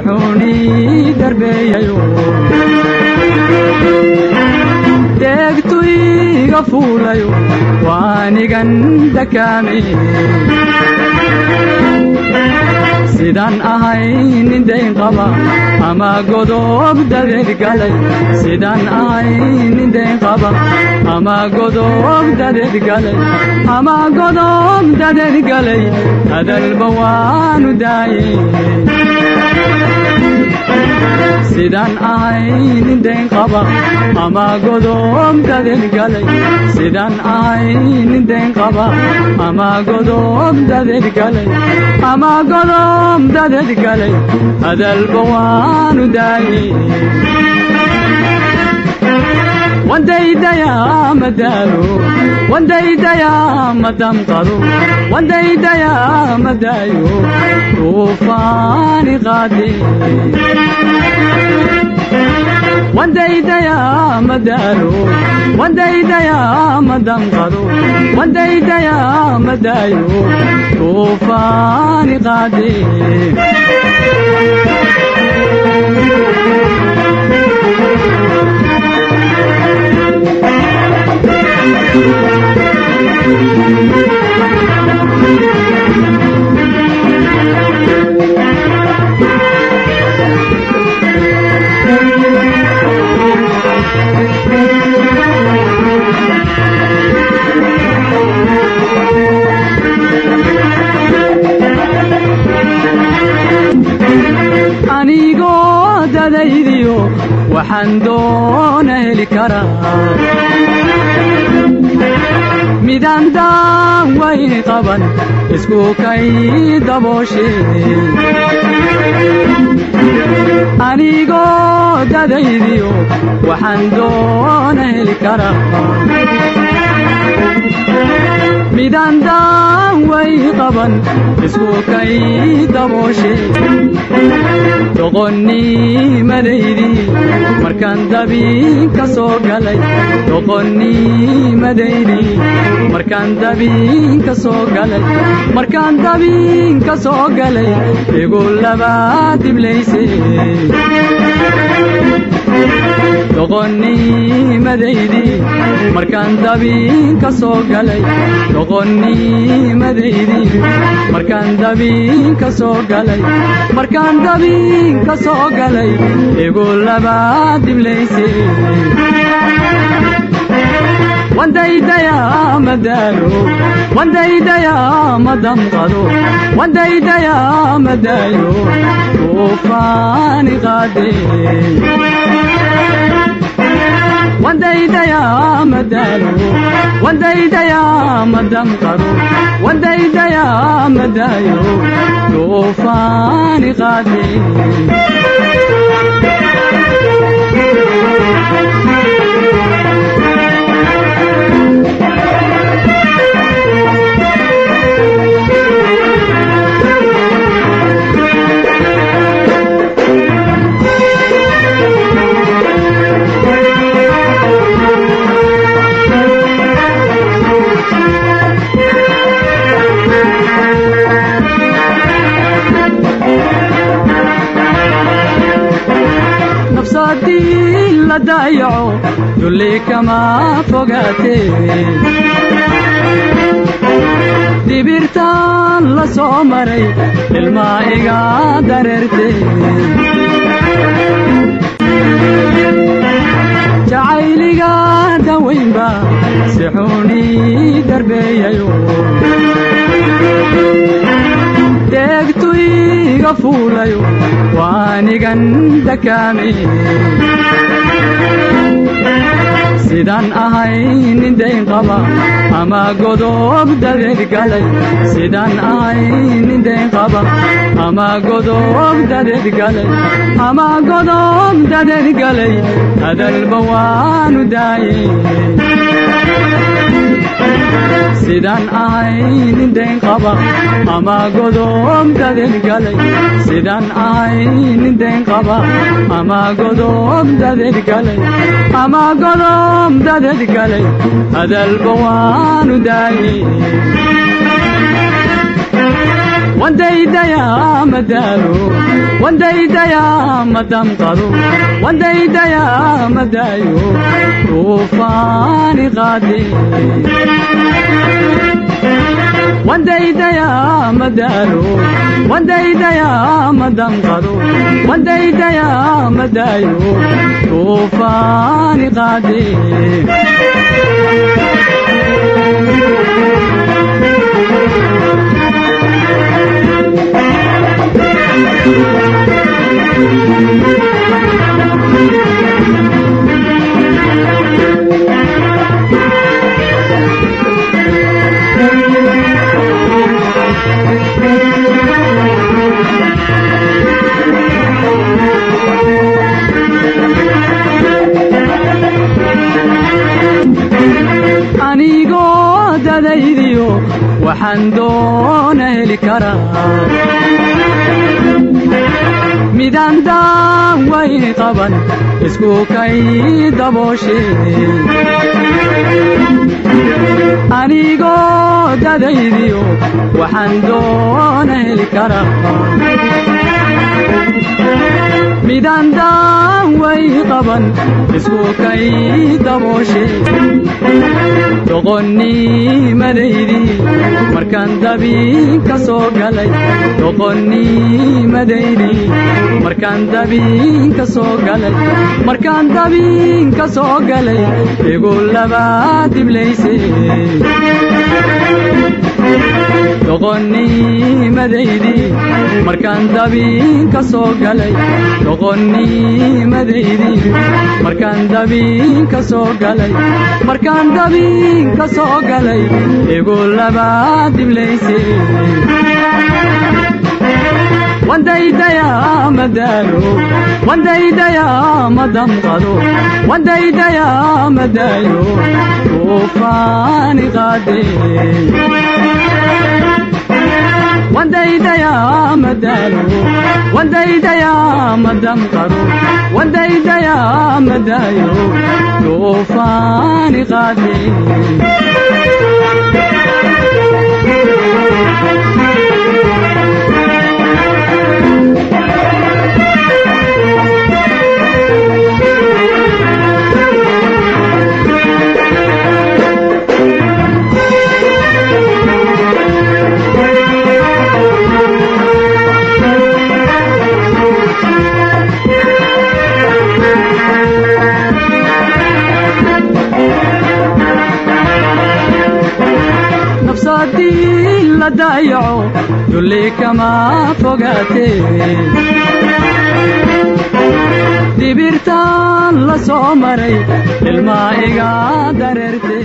sixuni darbeeyayo deegtu iga fuulayo waanigan dakaamay sidaan ahay nin dayn qaba ama godob dadeed galay sidaan ahay nin dayn qaba ama godob dadeed galay ama godob dadeed galay hadalba waanu daayay sidaan ahay nin dayn qaba ama godob dadeed galay sidaan ahay nin dayn qaba ama godob dadeed galay ama godob dadeed galay hadalba waanu daayay wandaydaya madaalo wandaydaya madamqado wandaydaya madaayo tuufaani qaade wandaydaya madaalo wandaydaya madamqado wandaydaya madaayo tuufaani qaade anigoo dadaydiyo waxaan doona heli karaa midaan daan wayn qaban isku kay dabooshe anigoo dadaydiyo waxaan doona heli karaa midaan daan way qaban isku kay dabooshe doqonnii madaydi markaan dabiin ka soo galay doqonnii madaydi markaan dabiin ka soo galay markaan dabiin ka soo galay igu laba diblayse doqonnii madaydi markaan dabiin ka soo galay doqonnii madaydi markaan dabiin ka soo galay markaan dabiin ka soo galay igu laba diblayse wandaydaya madaalo wandaydaya madamqado wandaydaya madaayo tuufaani qaade wandaydaya madaalo wandaydaya madamqado wandaydaya madaayo tuufaani qaade nafsadii la daayaco dulli kama fogaate dibirtaan la soo maray ilmaa iga dareerte jacayliga dawaynba sixuni darbeeyayo deegtu iga fuulayo waanigan dakaamay sidaan ahay nin dayn qaba ama godob dadeed galay sidaan ahay nin dayn qaba ama godob dadeed galay ama godob dadeed galay hadalba waanu daayay sidaan ahay nin dayn qaba ama godob dadeed galay sidaan ahay nin dayn qaba ama godob dadeed galay ama godob dadeed galay hadalba waanu daayay wandaydaya مدارو وانديدا يا مدام قرو وانديدا يا مدايو طوفان غادي وانديدا يا مدارو وانديدا يا مدام قرو وانديدا يا مدايو طوفان غادي anigoo dadaydiyo waxaan doona heli karaa midaan daawayn qaban isku kay dabooshe anigoo dadaydiyo waxaan doona heli karaa midaan daawayn qaban isku kay dabooshe doqonnimadaydi markaan dabiin ka soo galay doqonnimadaydi markaan dabiin ka soo galay markaan dabiin ka soo galay igu laba diblayse doqonnimadaydi markaan dabiin ka soo galay doqonnimadaydi markaan dabiin ka soo galay markaan dabiin ka soo galay igu laba diblayse وانديدا يا مدارو وانديدا يا مدام قدو وانديدا يا مدايو طوفان غادي وانديدا يا مدارو وانديدا يا مدام قدو وانديدا يا مدايو طوفان غادي نفساتي لا دايعو دولي كما فوقاتي دبرتان لا سومري الماء قادرتي